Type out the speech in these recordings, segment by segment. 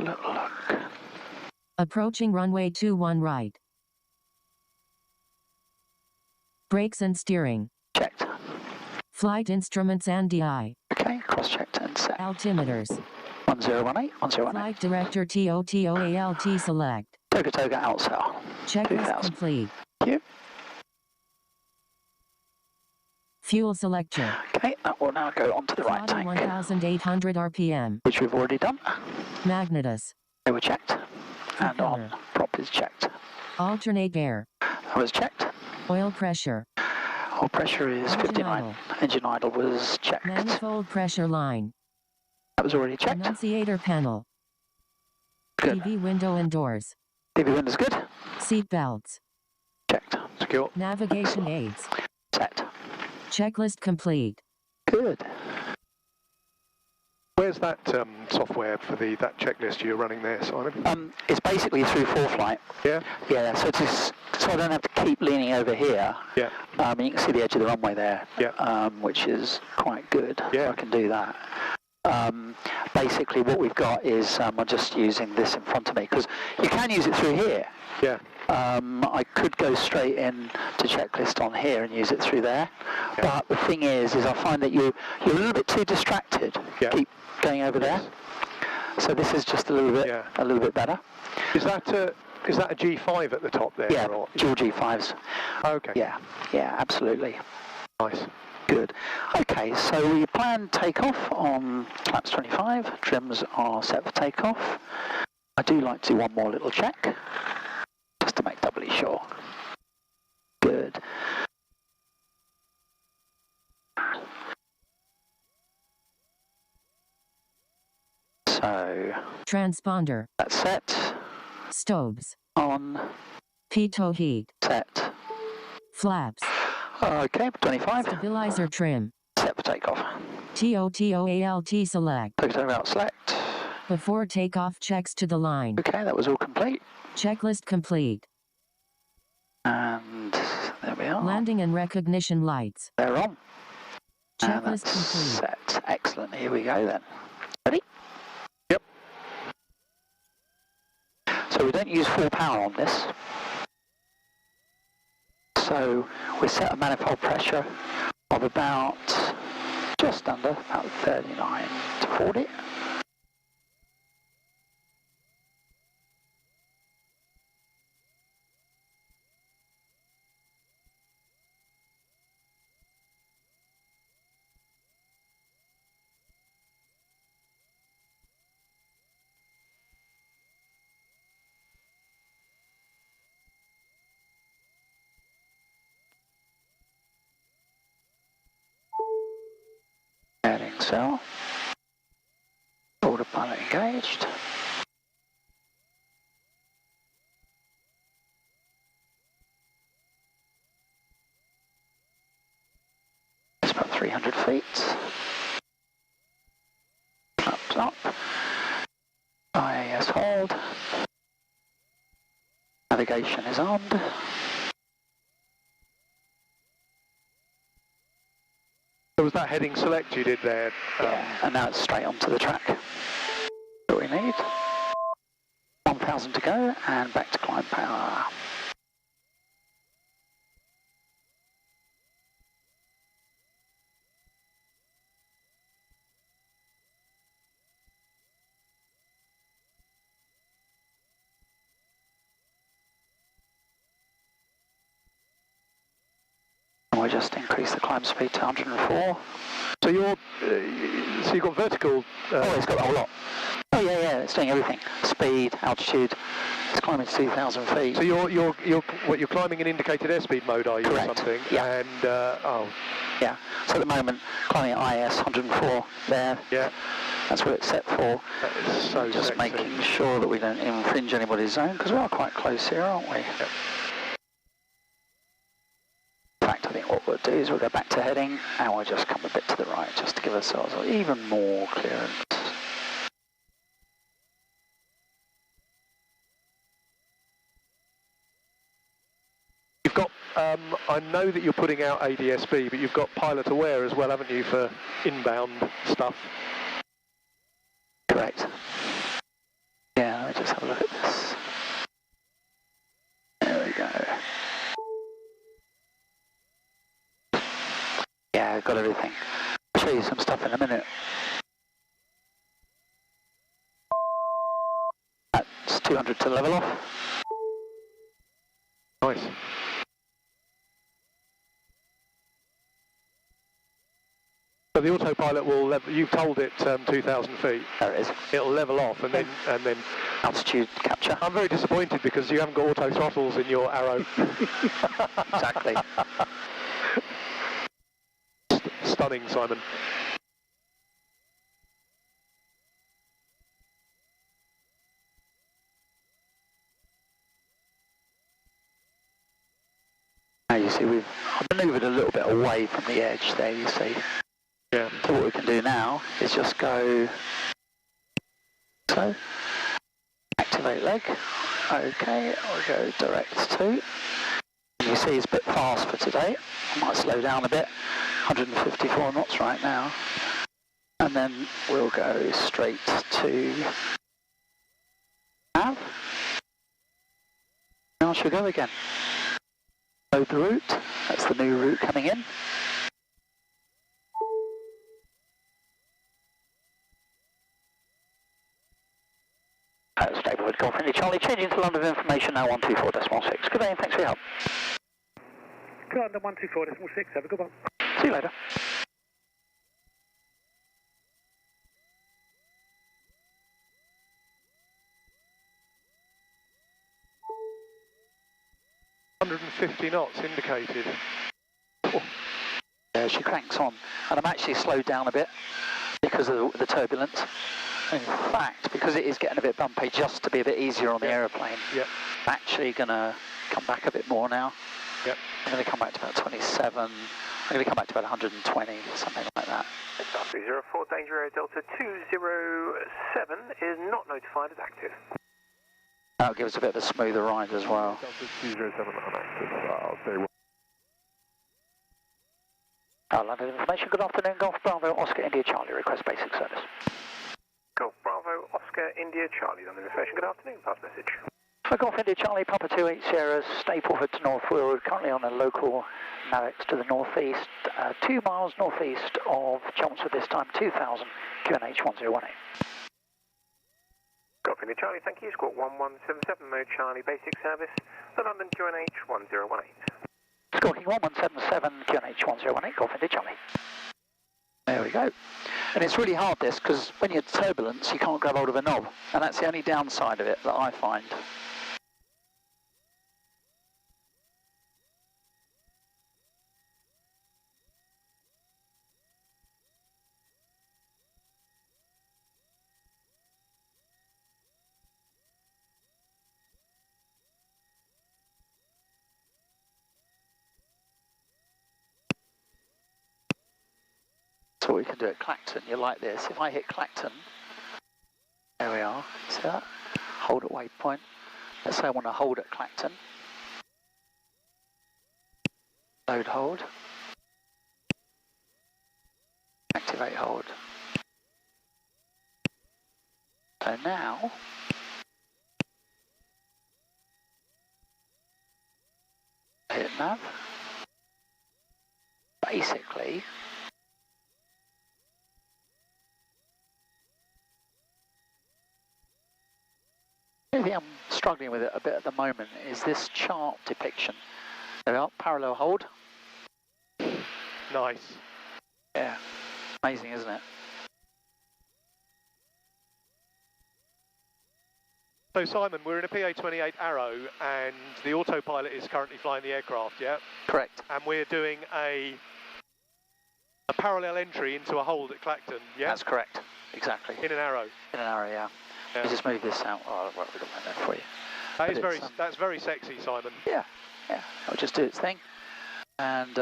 a little look. Approaching runway 21 right. Brakes and steering. Checked. Flight instruments and DI. Okay, cross-checked and set. Altimeters. 1018, 1018. Flight director TOTOALT select. Toga Toga outsell. Checklist 2000. complete. Thank you. Fuel selector. Okay, that will now go onto the right Throttle tank, 1800 RPM. which we've already done. Magnetus. They were checked. And Propeller. on prop is checked. Alternate air. That was checked. Oil pressure. Oil pressure is Engine 59. idle. Engine idle was checked. Manifold pressure line. That was already checked. Annunciator panel. Good. TV window and doors. TV window's good. Seat belts. Checked. Secure. Navigation aids. Set. Checklist complete. Good. Where's that software for that checklist you're running there, Simon? It's basically through ForeFlight. Yeah? Yeah, so so I don't have to keep leaning over here. Yeah. You can see the edge of the runway there. Yeah. Which is quite good. Yeah. I can do that. Basically what we've got is I'm just using this in front of me because you can use it through here. Yeah. I could go straight in to checklist on here and use it through there. Yeah. But the thing is I find that you're a little bit too distracted. Yeah. Keep going over there. So this is just a little bit better. Is that a G5 at the top there? Yeah, or? dual G5s. Okay. Yeah, absolutely. Nice. Good. Okay, so we plan takeoff on flaps 25. Trims are set for takeoff. I do like to do one more little check, just to make doubly sure. Good. So, Transponder. that's set. Stoves. On. Pitot heat. Set. Flaps. Okay, 25. Stabilizer trim. Set for takeoff. TOTOALT select. Toga out select. Before takeoff checks to the line. Okay, that was all complete. Checklist complete. And there we are. Landing and recognition lights. They're on. And Checklist that's complete. set. Excellent. Here we go then. Ready? Yep. So we don't use full power on this. So we set a manifold pressure of about just under about 39 to 40. Heading cell. Autopilot engaged. It's about 300 feet. Flaps up. IAS hold. Navigation is armed. So was that heading select you did there? Yeah, and now it's straight onto the track. What we need. 1,000 to go and back to climb power. And we just increase the climb speed to 104. So you've got vertical. Oh, it's got the whole lot. Oh yeah, it's doing everything. Speed, altitude. It's climbing to 2,000 feet. So you're climbing in indicated airspeed mode, are you, Correct. or something? Yeah. And Yeah. So at the moment, climbing at IS 104 there. yeah, That's what it's set for. that is so Just sexy. making sure that we don't infringe anybody's zone because we are quite close here, aren't we? Yep. In fact, I think what we'll do is we'll go back to heading and we'll just come a bit to the right just to give ourselves even more clearance. You've got. I know that you're putting out ADS-B, but you've got pilot aware as well, haven't you, for inbound stuff? Correct. just have a look at this. There we go. Yeah, I've got everything. I'll show you some stuff in a minute. That's 200 to level off. Nice. So the autopilot will level, you've told it 2,000 feet. There it is. It'll level off and then Altitude capture. I'm very disappointed because you haven't got auto throttles in your Arrow. Exactly. Stunning, Simon. Now you see we've manoeuvred a little bit away from the edge there, you see. Yeah. So what we can do now is just go, so, activate leg, okay, we'll go direct to. You see it's a bit fast for today, I might slow down a bit, 154 knots right now. And then we'll go straight to nav. Now she'll go again. Load the route, that's the new route coming in. Stable with Golf India Charlie, changing to London information now 124.6. Good day and thanks for your help. London 124.6, have a good one. See you later. $150 knots indicated. Oh. Yeah, she cranks on, and I'm actually slowed down a bit because of the turbulence. In fact, because it is getting a bit bumpy, just to be a bit easier on the aeroplane, I'm actually going to come back a bit more now. Yep. I'm going to come back to about 27. I'm going to come back to about 120, something like that. 304 Danger Air Delta 207 is not notified as active. That'll give us a bit of a smoother ride as well. Delta 207 unactive. I'll say London information, good afternoon, Golf Bravo, Oscar India Charlie, request basic service. Golf Bravo, Oscar India Charlie, London information, good afternoon, pass message. For Golf India Charlie, Papa 28 Sierra, stay forward to North We're currently on a local NAVX to the northeast, 2 miles northeast of Chelmsford this time, 2000, QNH 1018. Golf India Charlie, thank you, squawk 1177, mode Charlie, basic service, the London QNH 1018. Squawking 1177, QNH 1018, Golf India Charlie. There we go. And it's really hard this, because when you're turbulence, you can't grab hold of a knob, and that's the only downside of it that I find. So what we can do at Clacton, you're like this. If I hit Clacton, there we are, see that? Hold at waypoint. Let's say I want to hold at Clacton. Load hold. Activate hold. So now, hit nav. Basically, the only thing I'm struggling with it a bit at the moment is this chart depiction. There we are, parallel hold. nice. Yeah, amazing, isn't it? So Simon, we're in a PA-28 Arrow and the autopilot is currently flying the aircraft, yeah? Correct. And we're doing a parallel entry into a hold at Clacton, yeah? That's correct, exactly. In an Arrow. In an arrow, yeah. Yeah. You just move this out. Oh, well, we've got that there for you. That is But very, it's, that's very sexy, Simon. Yeah, yeah. It'll just do its thing. And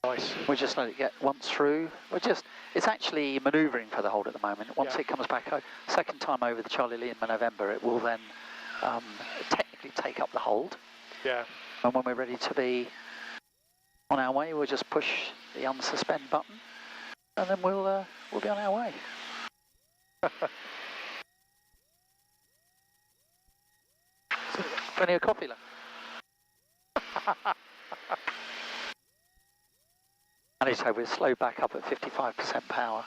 Nice. we just let it get once through. It's actually manoeuvring for the hold at the moment. Once it comes back, second time over the Charlie Lee in November, it will then technically take up the hold. Yeah. And when we're ready to be on our way, we'll just push the unsuspend button, and then we'll be on our way. Only a coffee left. And as I say, we'll slow back up at 55% power,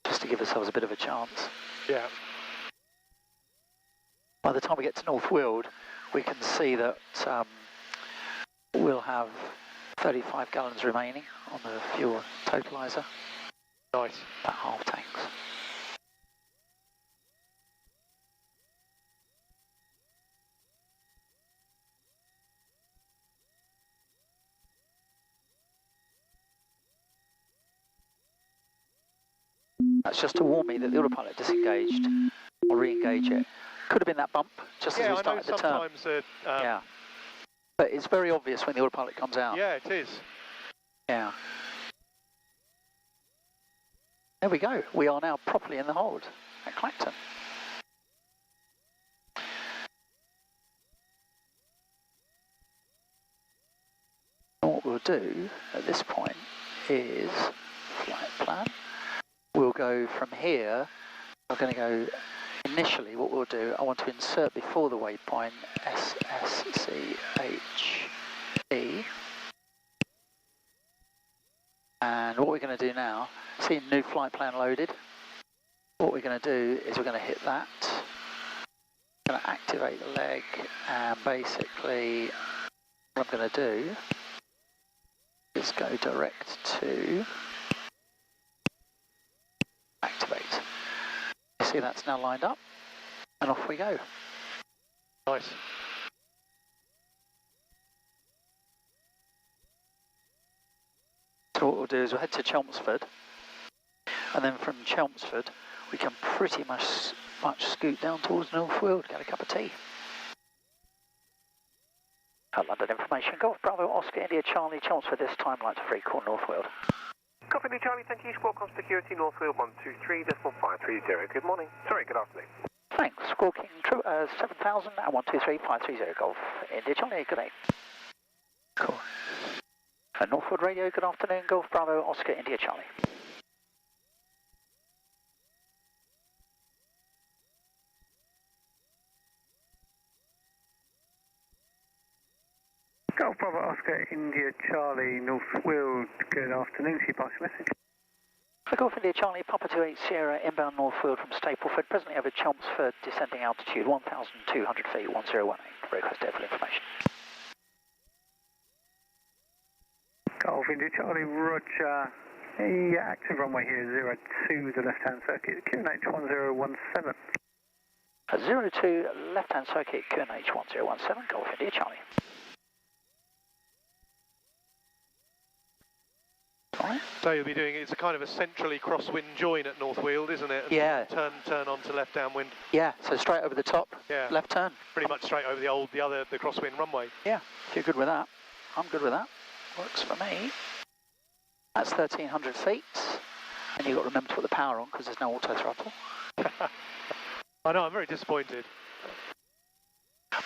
just to give ourselves a bit of a chance. Yeah. By the time we get to North Weald, we can see that we'll have 35 gallons remaining on the fuel totalizer. Nice. About half tanks. That's just to warn me that the autopilot disengaged. I'll re-engage it. Could have been that bump just as we started the turn. Sometimes yeah. But it's very obvious when the autopilot comes out. Yeah, it is. Yeah. There we go. We are now properly in the hold at Clacton. And what we'll do at this point is flight plan. We'll go from here. We're going to go initially. What we'll do, I want to insert before the waypoint SSCHE. And what we're going to do now, see new flight plan loaded. What we're going to do is we're going to hit that. We're going to activate the leg, and basically what I'm going to do is go direct to activate. You see that's now lined up, and off we go. Nice. So what we'll do is we'll head to Chelmsford, and then from Chelmsford we can pretty much scoot down towards North Weald, get a cup of tea. London information, Golf Bravo Oscar India Charlie Chelmsford, this time line to free call North Weald. Copy India Charlie, thank you. Squawk on security, North Weald 123.530. Good morning. Sorry, good afternoon. Thanks. Squawking 7000 and 123.530 Golf India Charlie, good day. Cool. North Weald Radio, good afternoon. Golf Bravo Oscar India Charlie. Golf Bravo Oscar India Charlie North Weald, good afternoon. Can you pass your message? Golf India Charlie, Papa 28 Sierra, inbound North Weald from Stapleford, presently over Chelmsford, descending altitude 1,200 feet, 1018. Request airfield information. Golf India Charlie, roger. Yeah, active runway here, 02, the left-hand circuit, QNH 1017. 02, left-hand circuit, QNH 1017, Golf India Charlie. Right. So you'll be doing, it's a kind of a centrally crosswind join at North Weald, isn't it? And yeah. Turn onto left downwind. Yeah, so straight over the top, yeah. Left turn. Pretty much straight over the crosswind runway. Yeah, if you're good with that. I'm good with that. Works for me. That's 1,300 feet. And you've got to remember to put the power on because there's no auto throttle. I know, I'm very disappointed.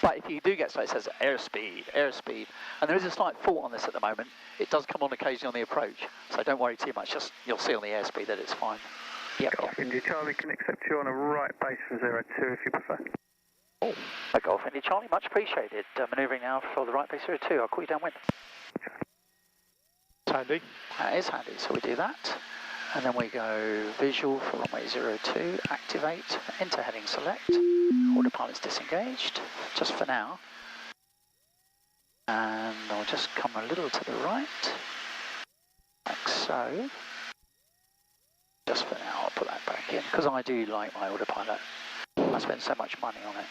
But if you do get, so it says airspeed, and there is a slight fault on this at the moment. It does come on occasionally on the approach, so don't worry too much. Just you'll see on the airspeed that it's fine. Yep. Golf India Charlie can accept you on a right base for 02 if you prefer. Oh, Golf India Charlie, much appreciated. Manoeuvring now for the right base 02. I'll call you downwind. It's handy. That is handy, so we do that. And then we go visual for runway 02, activate, enter heading select, autopilot's disengaged, just for now. And I'll just come a little to the right, like so. Just for now, I'll put that back in, because I do like my autopilot. I spend so much money on it.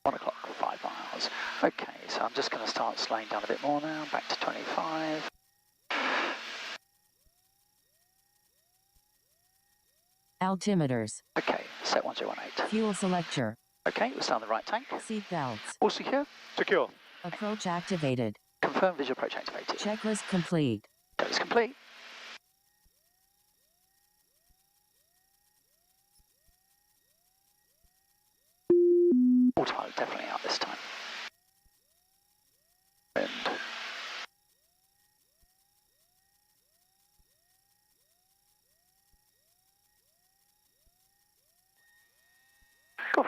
1 o'clock, 5 miles. Okay, so I'm just going to start slowing down a bit more now, back to 25. Altimeters. Okay, set 1018. Fuel selector. Okay, we'll start on the right tank. Seat belts. All secure. Secure. Approach activated. Confirm visual approach activated. Checklist complete. Checklist complete. Autopilot definitely out this time. Wind.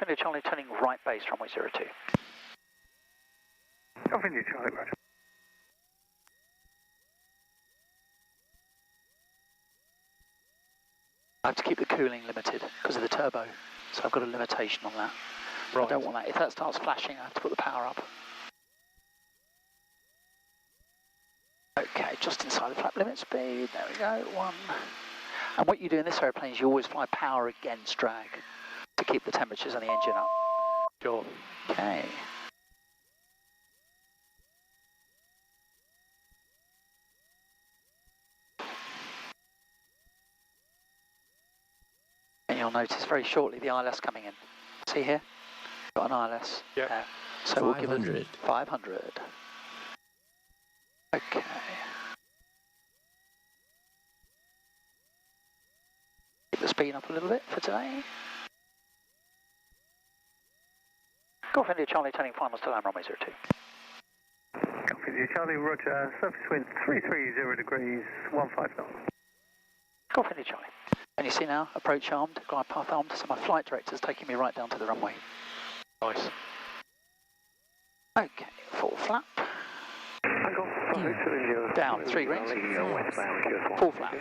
India Charlie turning right base, runway 02. Golf India Charlie, roger. I have to keep the cooling limited because of the turbo, so I've got a limitation on that. Right. I don't want that. If that starts flashing, I have to put the power up. Okay, just inside the flap limit speed. There we go, 1. And what you do in this aeroplane is you always fly power against drag to keep the temperatures on the engine up. Sure. Okay. And you'll notice very shortly the ILS coming in. See here? Got an ILS. Yeah. There. So we'll give 500. it 500. Okay. Keep the speed up a little bit for today. Golf India Charlie turning final to land runway 02. Golf India Charlie, roger. Surface wind 330 degrees, 15 knots. Golf India Charlie. And you see now, approach armed, glide path armed, so my flight director's taking me right down to the runway. Nice. Okay, full flap. Down, 3 rings. Full flap.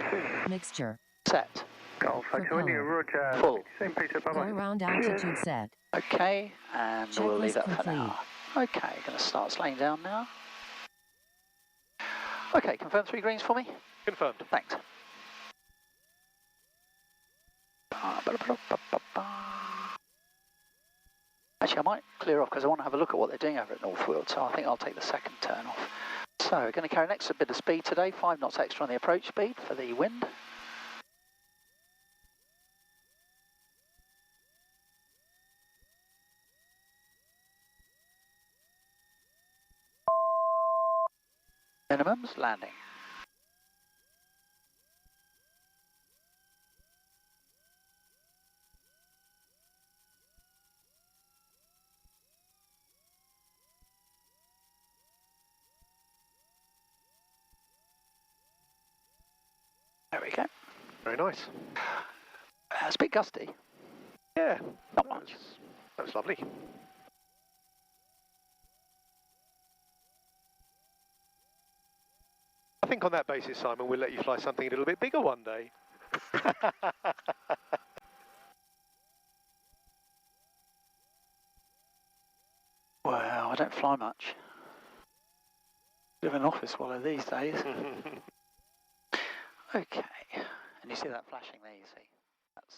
Mixture. Set. Golf Hotel India, roger. Full. St. Peter, Go bye-bye. around altitude set. Okay, and we'll leave Checklist that for now. Okay, going to start slowing down now. Okay, confirm 3 greens for me. Confirmed. Thanks. Actually, I might clear off because I want to have a look at what they're doing over at Northfield, so I think I'll take the second turn off. So, we're going to carry an extra bit of speed today, 5 knots extra on the approach speed for the wind. Minimums, landing. There we go. Very nice. It's a bit gusty. Yeah. Not much. That was lovely. I think on that basis, Simon, we'll let you fly something a little bit bigger one day. Well, I don't fly much. Live in an office swallow these days. Okay, and you see that flashing there, you see? That's